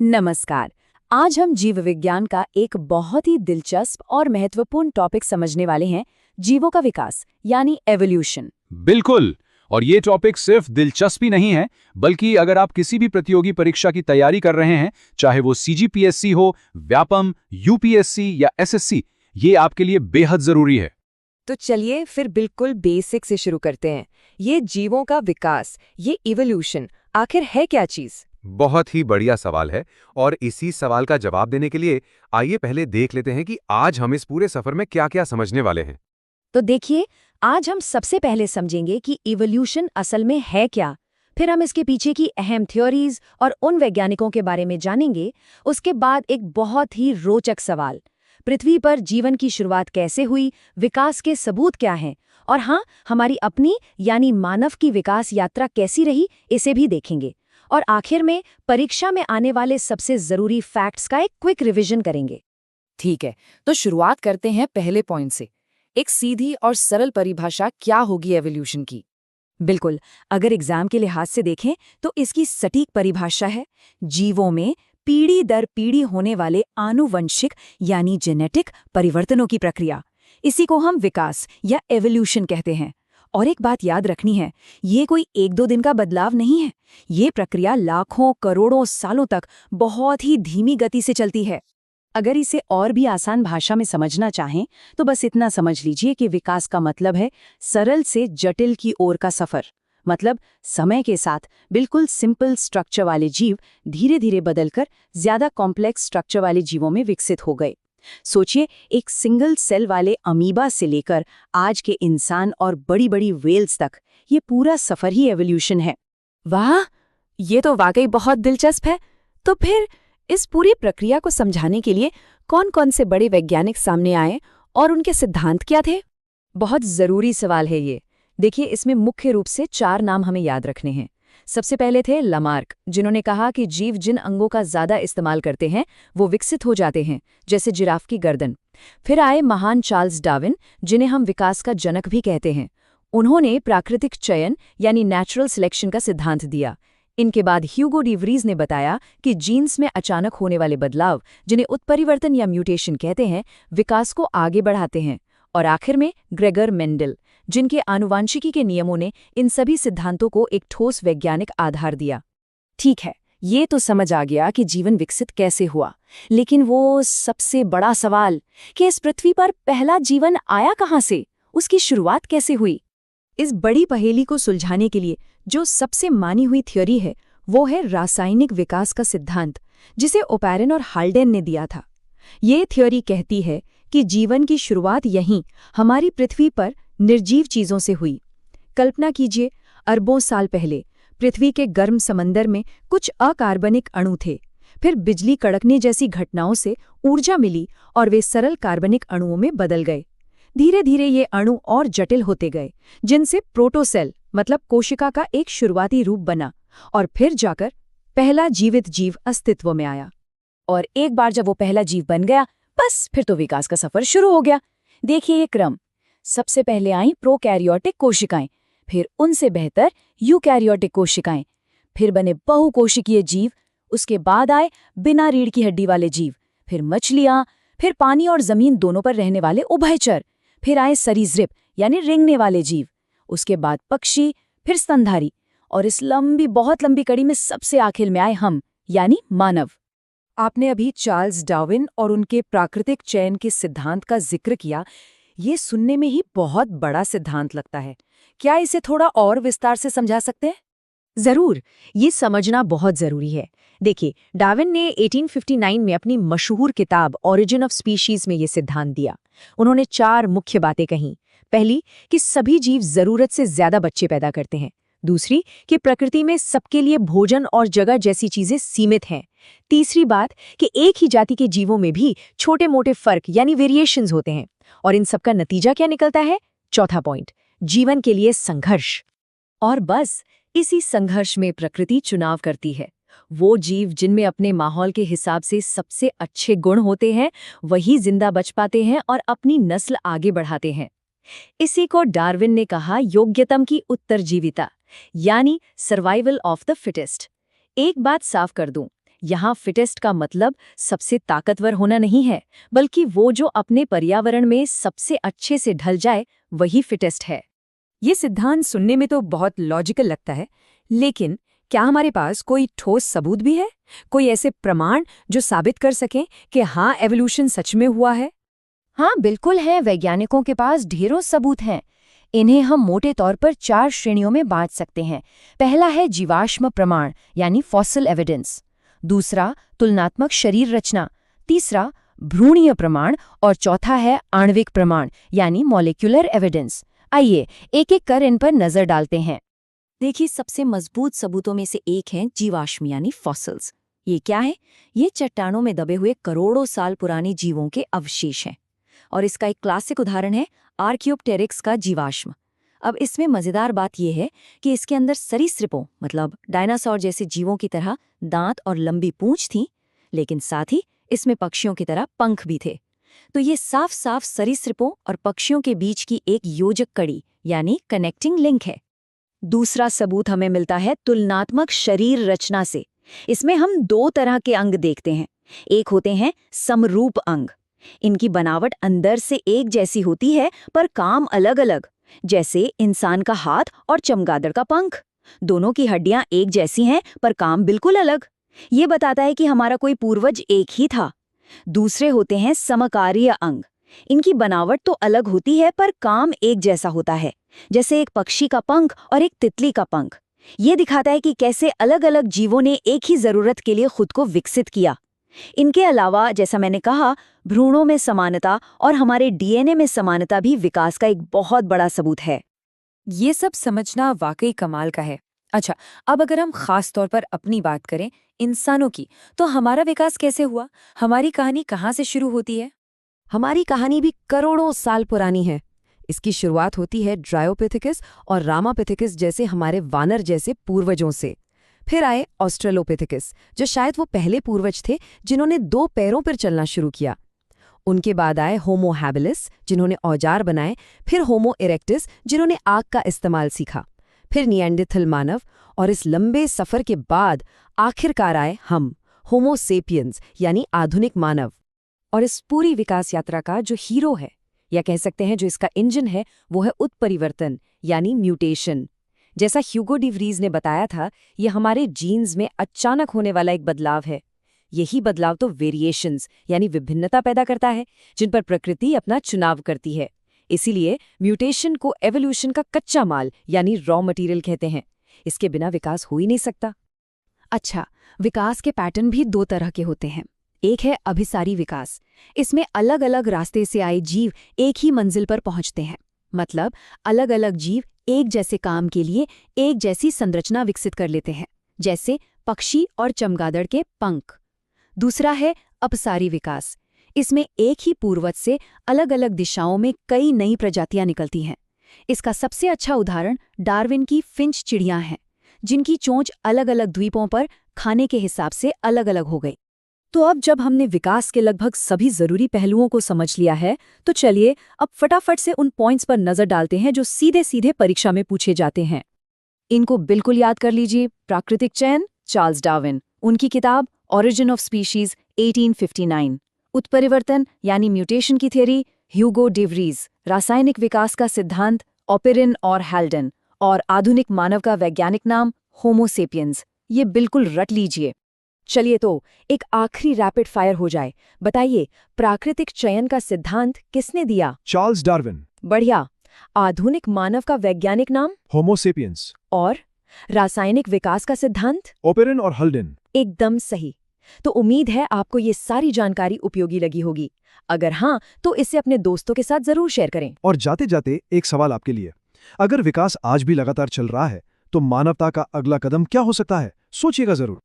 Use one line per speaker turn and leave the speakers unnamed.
नमस्कार। आज हम जीव विज्ञान का एक बहुत ही दिलचस्प और महत्वपूर्ण टॉपिक समझने वाले हैं, जीवों का विकास यानी एवोल्यूशन।
बिल्कुल। और ये टॉपिक सिर्फ दिलचस्पी नहीं है, बल्कि अगर आप किसी भी प्रतियोगी परीक्षा की तैयारी कर रहे हैं, चाहे वो सीजीपीएससी हो, व्यापम, यूपीएससी या एसएससी, ये आपके लिए बेहद जरूरी है।
तो चलिए फिर बिल्कुल बेसिक से शुरू करते हैं। ये जीवों का विकास, ये इवोल्यूशन आखिर है क्या चीज?
बहुत ही बढ़िया सवाल है। और इसी सवाल का जवाब देने के लिए आइए पहले देख लेते हैं कि आज हम इस पूरे सफर में क्या-क्या समझने वाले हैं।
तो देखिए, आज हम सबसे पहले समझेंगे कि इवोल्यूशन असल में है क्या। फिर हम इसके पीछे की अहम थ्योरीज और उन वैज्ञानिकों के बारे में जानेंगे। उसके बाद एक बहुत ही रोचक सवाल, पृथ्वी पर जीवन की शुरुआत कैसे हुई, विकास के सबूत क्या हैं, और हाँ, हमारी अपनी यानी मानव की विकास यात्रा कैसी रही, इसे भी देखेंगे। और आखिर में परीक्षा में आने वाले सबसे जरूरी फैक्ट्स का एक क्विक रिवीजन करेंगे।
ठीक है, तो शुरुआत करते हैं पहले पॉइंट से। एक सीधी और सरल परिभाषा क्या होगी एवोल्यूशन की?
बिल्कुल, अगर एग्जाम के लिहाज से देखें तो इसकी सटीक परिभाषा है जीवों में पीढ़ी दर पीढ़ी होने वाले आनुवंशिक यानी जेनेटिक परिवर्तनों की प्रक्रिया। इसी को हम विकास या एवोल्यूशन कहते हैं। और एक बात याद रखनी है, ये कोई एक दो दिन का बदलाव नहीं है। ये प्रक्रिया लाखों करोड़ों सालों तक बहुत ही धीमी गति से चलती है। अगर इसे और भी आसान भाषा में समझना चाहें तो बस इतना समझ लीजिए कि विकास का मतलब है सरल से जटिल की ओर का सफर। मतलब समय के साथ बिल्कुल सिंपल स्ट्रक्चर वाले जीव धीरे धीरे बदलकर ज्यादा कॉम्प्लेक्स स्ट्रक्चर वाले जीवों में विकसित हो गए। सोचिए, एक सिंगल सेल वाले अमीबा से लेकर आज के इंसान और बड़ी बड़ी वेल्स तक, ये पूरा सफर ही एवोल्यूशन है।
वाह, ये तो वाकई बहुत दिलचस्प है। तो फिर इस पूरी प्रक्रिया को समझाने के लिए कौन-कौन से बड़े वैज्ञानिक सामने आए और उनके सिद्धांत क्या थे?
बहुत जरूरी सवाल है ये। देखिए, इसमें मुख्य रूप से 4 नाम हमें याद रखने हैं। सबसे पहले थे लामार्क, जिन्होंने कहा कि जीव जिन अंगों का ज्यादा इस्तेमाल करते हैं वो विकसित हो जाते हैं, जैसे जिराफ की गर्दन। फिर आए महान चार्ल्स डार्विन, जिन्हें हम विकास का जनक भी कहते हैं। उन्होंने प्राकृतिक चयन यानी नेचुरल सिलेक्शन का सिद्धांत दिया। इनके बाद ह्यूगो डी व्रीज ने बताया कि जीन्स में अचानक होने वाले बदलाव, जिन्हें उत्परिवर्तन या म्यूटेशन कहते हैं, विकास को आगे बढ़ाते हैं। और आखिर में ग्रेगर मेंडल, जिनके आनुवांशिकी के नियमों ने इन सभी सिद्धांतों को एक ठोस वैज्ञानिक आधार दिया। ठीक है, ये तो समझ आ गया कि जीवन विकसित कैसे हुआ, लेकिन वो सबसे बड़ा सवाल कि इस पृथ्वी पर पहला जीवन आया कहाँ से, उसकी शुरुआत कैसे हुई? इस बड़ी पहेली को सुलझाने के लिए जो सबसे मानी हुई थ्योरी है वो है रासायनिक विकास का सिद्धांत, जिसे ओपैरन और हाल्डेन ने दिया था। ये थ्योरी कहती है कि जीवन की शुरुआत यहीं हमारी पृथ्वी पर निर्जीव चीजों से हुई। कल्पना कीजिए, अरबों साल पहले पृथ्वी के गर्म समंदर में कुछ अकार्बनिक अणु थे। फिर बिजली कड़कने जैसी घटनाओं से ऊर्जा मिली और वे सरल कार्बनिक अणुओं में बदल गए। धीरे धीरे ये अणु और जटिल होते गए, जिनसे प्रोटोसेल मतलब कोशिका का एक शुरुआती रूप बना, और फिर जाकर पहला जीवित जीव अस्तित्व में आया।
और एक बार जब वो पहला जीव बन गया, बस फिर तो विकास का सफर शुरू हो गया। देखिए ये क्रम, सबसे पहले आई प्रोकैरियोटिक कोशिकाएं, फिर उनसे बेहतर यूकैरियोटिक कोशिकाएं, फिर बने बहुकोशिकीय जीव, उसके बाद आए बिना रीढ़ की हड्डी वाले जीव, फिर मछलियां, फिर पानी और जमीन दोनों पर रहने वाले उभयचर, फिर आए सरीसृप यानी रेंगने वाले जीव, उसके बाद पक्षी, फिर स्तनधारी, और इस लंबी बहुत लंबी कड़ी में सबसे आखिर में आए हम यानी मानव।
आपने अभी चार्ल्स डार्विन और उनके प्राकृतिक चयन के सिद्धांत का जिक्र किया। ये सुनने में ही बहुत बड़ा सिद्धांत लगता है। क्या इसे थोड़ा और विस्तार से समझा सकते हैं? जरूर, ये समझना बहुत जरूरी है। देखिए, डार्विन ने 1859 में अपनी मशहूर किताब ओरिजिन ऑफ स्पीशीज में ये सिद्धांत दिया। उन्होंने 4 मुख्य बातें कहीं। पहली, कि सभी जीव जरूरत से ज्यादा बच्चे पैदा करते हैं। दूसरी, कि प्रकृति में सबके लिए भोजन और जगह जैसी चीजें सीमित हैं। तीसरी बात, कि एक ही जाति के जीवों में भी छोटे मोटे फर्क यानी वेरिएशंस होते हैं। और इन सब का नतीजा क्या निकलता है? चौथा पॉइंट, जीवन के लिए संघर्ष। और बस इसी संघर्ष में प्रकृति चुनाव करती है। वो जीव जिनमें अपने माहौल के हिसाब से सबसे अच्छे गुण होते हैं, वही जिंदा बच पाते हैं और अपनी नस्ल आगे बढ़ाते हैं। इसी को डार्विन ने कहा योग्यतम की उत्तरजीविता, यानी सर्वाइवल ऑफ द फिटेस्ट। एक बात साफ कर दूं,
यहाँ फिटेस्ट का मतलब सबसे ताकतवर होना नहीं है, बल्कि वो जो अपने पर्यावरण में सबसे अच्छे से ढल जाए वही फिटेस्ट है।
ये सिद्धांत सुनने में तो बहुत लॉजिकल लगता है, लेकिन क्या हमारे पास कोई ठोस सबूत भी है? कोई ऐसे प्रमाण जो साबित कर सकें कि हाँ, एवोल्यूशन सच में हुआ है?
हाँ, बिल्कुल है। वैज्ञानिकों के पास ढेरों सबूत हैं। इन्हें हम मोटे तौर पर 4 श्रेणियों में बांट सकते हैं। पहला है जीवाश्म प्रमाण यानी फॉसिल एविडेंस, दूसरा तुलनात्मक शरीर रचना, तीसरा भ्रूणीय प्रमाण और चौथा है आणविक प्रमाण यानी मॉलिक्यूलर एविडेंस। आइए एक एक कर इन पर नजर डालते हैं। देखिए, सबसे मजबूत सबूतों में से एक है जीवाश्म यानी फॉसिल्स। ये क्या है? ये चट्टानों में दबे हुए करोड़ों साल पुराने जीवों के अवशेष हैं और इसका एक क्लासिक उदाहरण है आर्कियोप्टेरिक्स का जीवाश्म। अब इसमें मजेदार बात यह है कि इसके अंदर सरीसृपों मतलब डायनासोर जैसे जीवों की तरह दांत और लंबी पूंछ थी, लेकिन साथ ही इसमें पक्षियों की तरह पंख भी थे। तो ये साफ साफ सरीसृपों और पक्षियों के बीच की एक योजक कड़ी यानी कनेक्टिंग लिंक है। दूसरा सबूत हमें मिलता है तुलनात्मक शरीर रचना से। इसमें हम 2 तरह के अंग देखते हैं। एक होते हैं समरूप अंग। इनकी बनावट अंदर से एक जैसी होती है पर काम अलग अलग, जैसे इंसान का हाथ और चमगादड़ का पंख। दोनों की हड्डियां एक जैसी हैं पर काम बिल्कुल अलग। ये बताता है कि हमारा कोई पूर्वज एक ही था। दूसरे होते हैं समकारीय अंग। इनकी बनावट तो अलग होती है पर काम एक जैसा होता है, जैसे एक पक्षी का पंख और एक तितली का पंख। ये दिखाता है कि कैसे अलग अलग जीवों ने एक ही जरूरत के लिए खुद को विकसित किया। इनके अलावा जैसा मैंने कहा, भ्रूणों में समानता और हमारे डीएनए में समानता भी विकास का एक बहुत बड़ा सबूत है।
ये सब समझना वाकई कमाल का है। अच्छा, अब अगर हम खास तौर पर अपनी बात करें इंसानों की, तो हमारा विकास कैसे हुआ? हमारी कहानी कहाँ से शुरू होती है?
हमारी कहानी भी करोड़ों साल पुरानी है। इसकी शुरुआत होती है ड्रायोपिथेकस और रामापिथेकस जैसे हमारे वानर जैसे पूर्वजों से। फिर आए ऑस्ट्रेलोपिथेकस, जो शायद वो पहले पूर्वज थे जिन्होंने 2 पैरों पर चलना शुरू किया। उनके बाद आए होमो हैबिलिस, जिन्होंने औजार बनाए। फिर होमो इरेक्टस, जिन्होंने आग का इस्तेमाल सीखा। फिर निएंडरथल मानव, और इस लंबे सफर के बाद आखिरकार आए हम, होमो सेपियंस यानी आधुनिक मानव। और इस पूरी विकास यात्रा का जो हीरो है, या कह सकते हैं जो इसका इंजन है, वो है उत्परिवर्तन यानी म्यूटेशन। जैसा ह्यूगो डी व्रीज ने बताया था, ये हमारे जीन्स में अचानक होने वाला एक बदलाव है। यही बदलाव तो वेरिएशंस यानी विभिन्नता पैदा करता है, जिन पर प्रकृति अपना चुनाव करती है। इसीलिए म्यूटेशन को एवोल्यूशन का कच्चा माल यानी रॉ मटेरियल कहते हैं। इसके बिना विकास हो ही नहीं सकता। अच्छा, विकास के पैटर्न भी 2 तरह के होते हैं। एक है अभिसारी विकास। इसमें अलग अलग रास्ते से आए जीव एक ही मंजिल पर पहुंचते हैं। मतलब अलग अलग जीव एक जैसे काम के लिए एक जैसी संरचना विकसित कर लेते हैं, जैसे पक्षी और चमगादड़ के पंख। दूसरा है अपसारी विकास। इसमें एक ही पूर्वज से अलग अलग दिशाओं में कई नई प्रजातियां निकलती हैं। इसका सबसे अच्छा उदाहरण डार्विन की फिंच चिड़ियां हैं, जिनकी चोंच अलग अलग द्वीपों पर खाने के हिसाब से अलग अलग हो गई।
तो अब जब हमने विकास के लगभग सभी जरूरी पहलुओं को समझ लिया है, तो चलिए अब फटाफट से उन पॉइंट्स पर नजर डालते हैं जो सीधे सीधे परीक्षा में पूछे जाते हैं। इनको बिल्कुल याद कर लीजिए। प्राकृतिक चयन, चार्ल्स डार्विन, उनकी किताब ऑरिजिन ऑफ स्पीशीज 1859। उत्परिवर्तन यानी म्यूटेशन की थ्योरी, ह्यूगो डी व्रीज। रासायनिक विकास का सिद्धांत, ओपेरिन और हैल्डन। और आधुनिक मानव का वैज्ञानिक नाम, होमो सेपियंस। ये बिल्कुल रट लीजिए। चलिए तो एक आखिरी रैपिड फायर हो जाए। बताइए, प्राकृतिक चयन का सिद्धांत किसने दिया?
Charles Darwin.
बढ़िया। आधुनिक मानव का वैज्ञानिक नाम?
होमो सेपियंस।
और रासायनिक विकास का सिद्धांत?
ओपेरिन और हल्डन।
एकदम सही। तो उम्मीद है आपको ये सारी जानकारी उपयोगी लगी होगी। अगर हाँ, तो इसे अपने दोस्तों के साथ जरूर शेयर करें।
और जाते जाते एक सवाल आपके लिए। अगर विकास आज भी लगातार चल रहा है, तो मानवता का अगला कदम क्या हो सकता है? सोचिएगा जरूर।